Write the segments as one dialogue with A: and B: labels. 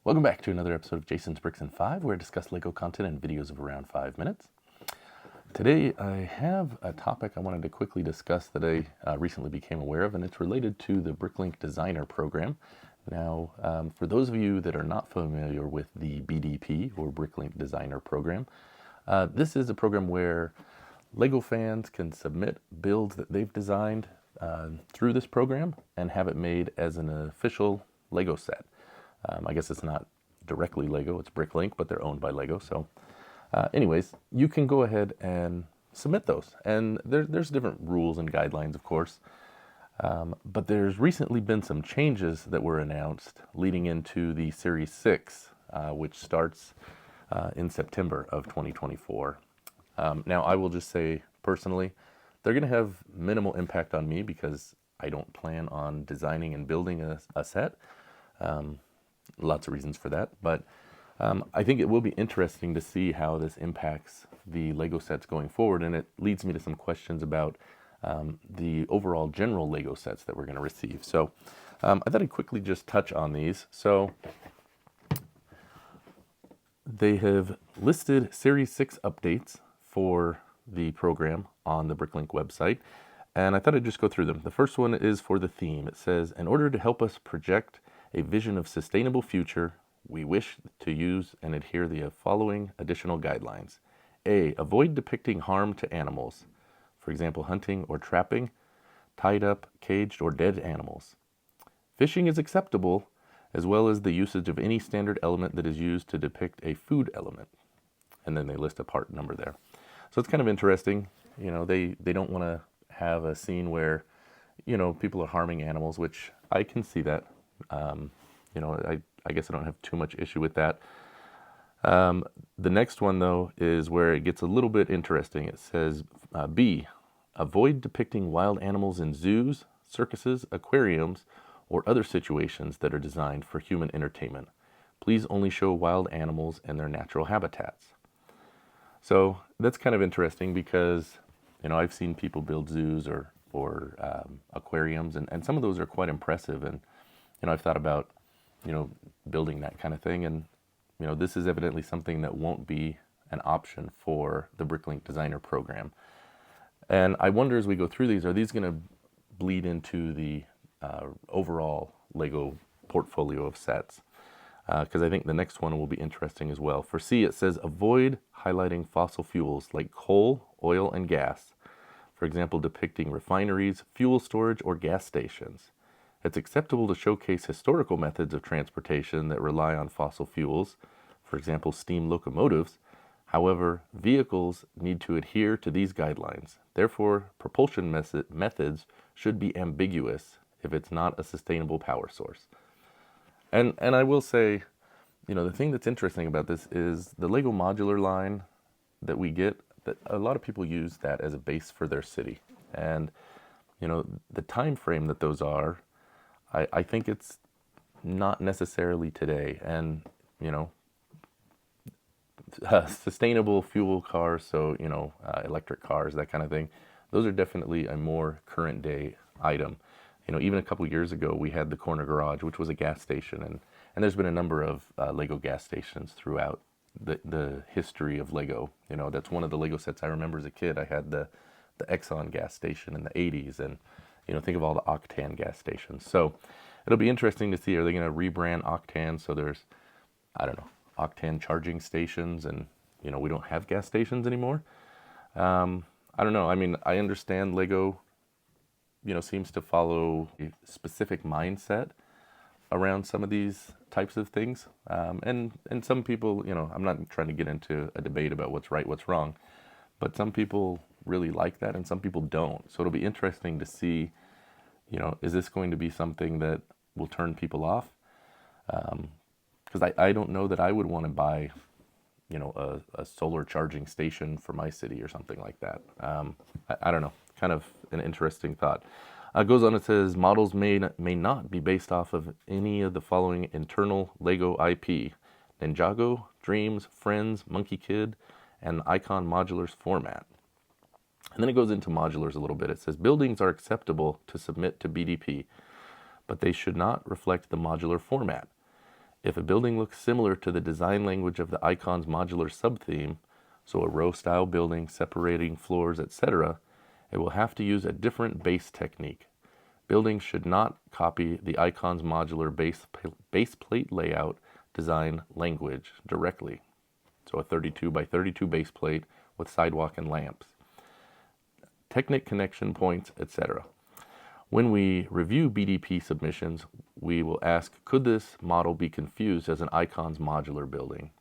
A: Welcome back to another episode of Jason's Bricks in 5, where I discuss LEGO content in videos of around 5 minutes. Today I have a topic I wanted to quickly discuss that I recently became aware of, and it's related to the Bricklink Designer Program. Now, for those of you that are not familiar with the BDP, or Bricklink Designer Program, this is a program where LEGO fans can submit builds that they've designed through this program and have it made as an official LEGO set. I guess it's not directly LEGO, it's Bricklink, but they're owned by LEGO. So anyways, you can go ahead and submit those. And there's different rules and guidelines, of course. But there's recently been some changes that were announced leading into the Series 6, which starts in September of 2024. Now, I will just say, personally, they're going to have minimal impact on me because I don't plan on designing and building a set. Lots of reasons for that, but I think it will be interesting to see how this impacts the LEGO sets going forward, and it leads me to some questions about the overall general LEGO sets that we're going to receive. So I thought I'd quickly just touch on these. So they have listed Series 6 updates for the program on the Bricklink website, and I thought I'd just go through them. The first one is for the theme. It says, in order to help us project a vision of sustainable future, we wish to use and adhere the following additional guidelines. A. Avoid depicting harm to animals, for example, hunting or trapping, tied up, caged, or dead animals. Fishing is acceptable, as well as the usage of any standard element that is used to depict a food element. And then they list a part number there. So it's kind of interesting. You know, they don't want to have a scene where, you know, people are harming animals, which I can see that. You know, I guess I don't have too much issue with that. The next one, though, is where it gets a little bit interesting. It says, B, avoid depicting wild animals in zoos, circuses, aquariums, or other situations that are designed for human entertainment. Please only show wild animals in their natural habitats. So that's kind of interesting because, you know, I've seen people build zoos or aquariums, and some of those are quite impressive. And you know, I've thought about, you know, building that kind of thing, and you know, this is evidently something that won't be an option for the Bricklink Designer Program. And I wonder, as we go through these, are these going to bleed into the overall LEGO portfolio of sets? Because I think the next one will be interesting as well. For C, it says avoid highlighting fossil fuels like coal, oil, and gas. For example, depicting refineries, fuel storage, or gas stations. It's acceptable to showcase historical methods of transportation that rely on fossil fuels, for example, steam locomotives. However, vehicles need to adhere to these guidelines. Therefore, propulsion methods should be ambiguous if it's not a sustainable power source. And I will say, you know, the thing that's interesting about this is the LEGO Modular line that we get, that a lot of people use that as a base for their city. And, you know, the time frame that those are, I think it's not necessarily today. And, you know, sustainable fuel cars, so, you know, electric cars, that kind of thing, those are definitely a more current day item. You know, even a couple years ago, we had the Corner Garage, which was a gas station. And there's been a number of LEGO gas stations throughout the history of LEGO. You know, that's one of the LEGO sets I remember as a kid. I had the Exxon gas station in the 80s, and you know, think of all the Octane gas stations. So it'll be interesting to see, are they going to rebrand Octane so there's, I don't know, Octane charging stations, and you know, we don't have gas stations anymore. I don't know. I mean, I understand LEGO, you know, seems to follow a specific mindset around some of these types of things. And some people, you know, I'm not trying to get into a debate about what's right, what's wrong, but some people really like that and some people don't. So it'll be interesting to see, you know, is this going to be something that will turn people off? Because I don't know that I would want to buy, you know, a solar charging station for my city or something like that. I don't know, kind of an interesting thought. It goes on, it says, models may not be based off of any of the following internal LEGO IP: Ninjago, Dreams, Friends, Monkey Kid, and Icon Modular's format. And then it goes into modulars a little bit. It says, buildings are acceptable to submit to BDP, but they should not reflect the modular format. If a building looks similar to the design language of the icon's modular subtheme, so a row-style building separating floors, etc., it will have to use a different base technique. Buildings should not copy the icon's modular base plate layout design language directly. So a 32 by 32 base plate with sidewalk and lamps, Technic connection points, etc. When we review BDP submissions, we will ask, could this model be confused as an icon's modular building?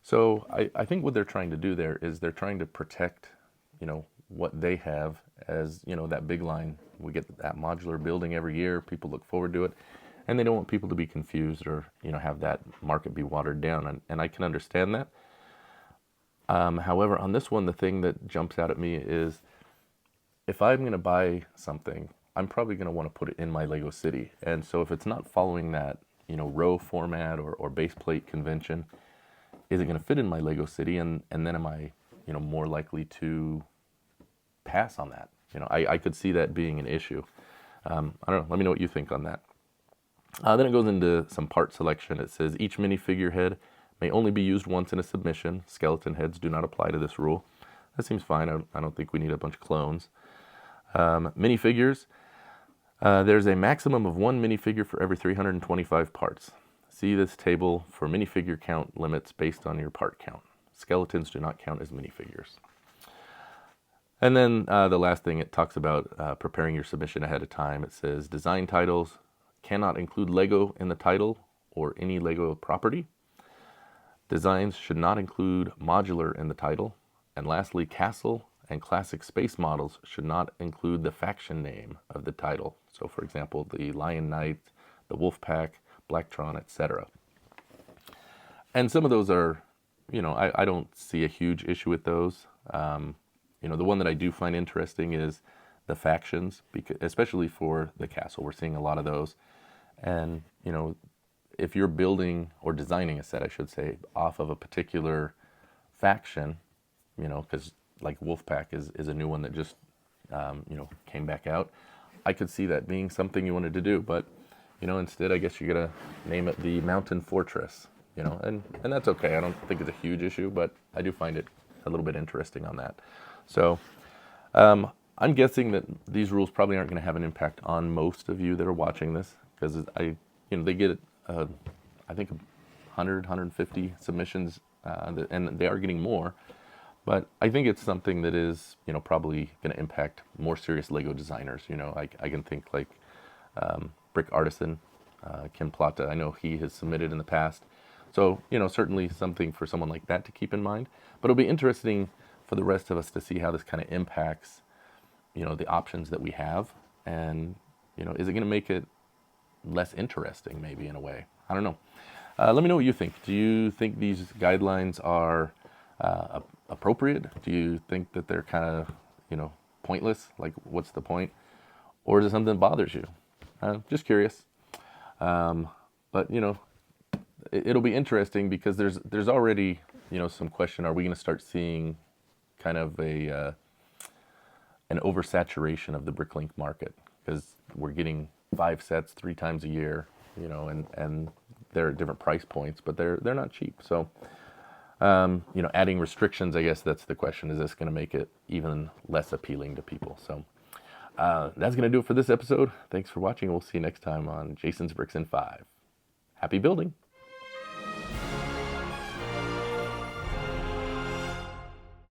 A: So I think what they're trying to do there is they're trying to protect, what they have as, that big line. We get that modular building every year. People look forward to it. And they don't want people to be confused or, have that market be watered down. And I can understand that. However, on this one, the thing that jumps out at me is if I'm going to buy something, I'm probably going to want to put it in my Lego City. And so if it's not following that, row format or base plate convention, is it going to fit in my Lego City? And then am I, more likely to pass on that? I could see that being an issue. I don't know. Let me know what you think on that. Then it goes into some part selection. It says each minifigure head may only be used once in a submission. Skeleton heads do not apply to this rule. That seems fine. I don't think we need a bunch of clones. Minifigures. There's a maximum of one minifigure for every 325 parts. See this table for minifigure count limits based on your part count. Skeletons do not count as minifigures. And then the last thing, it talks about preparing your submission ahead of time. It says design titles cannot include Lego in the title or any Lego property. Designs should not include modular in the title. And lastly, castle and classic space models should not include the faction name of the title. So for example, the Lion Knight, the Wolf Pack, Blacktron, etc. And some of those are, I don't see a huge issue with those. The one that I do find interesting is the factions, because, especially for the castle. We're seeing a lot of those. And, if you're building or designing a set, I should say, off of a particular faction, because like Wolfpack is a new one that just, came back out. I could see that being something you wanted to do, but, instead I guess you're going to name it the Mountain Fortress, and that's okay. I don't think it's a huge issue, but I do find it a little bit interesting on that. So I'm guessing that these rules probably aren't going to have an impact on most of you that are watching this, because they get, I think 100, 150 submissions, and they are getting more. But I think it's something that is, probably going to impact more serious Lego designers. I can think like Brick Artisan, Kim Plata. I know he has submitted in the past. So, certainly something for someone like that to keep in mind. But it'll be interesting for the rest of us to see how this kind of impacts, the options that we have. And, is it going to make it less interesting maybe in a way? I don't know. Let me know what you think. Do you think these guidelines are appropriate? Do you think that they're kind of, pointless? Like, what's the point? Or is it something that bothers you? Just curious. But, it'll be interesting because there's already, some question. Are we going to start seeing kind of an oversaturation of the Bricklink market? Because we're getting 5 sets 3 times a year, and they're at different price points, but they're not cheap. So, adding restrictions, I guess that's the question. Is this going to make it even less appealing to people? So that's going to do it for this episode. Thanks for watching. We'll see you next time on Jason's Bricks in 5. Happy building.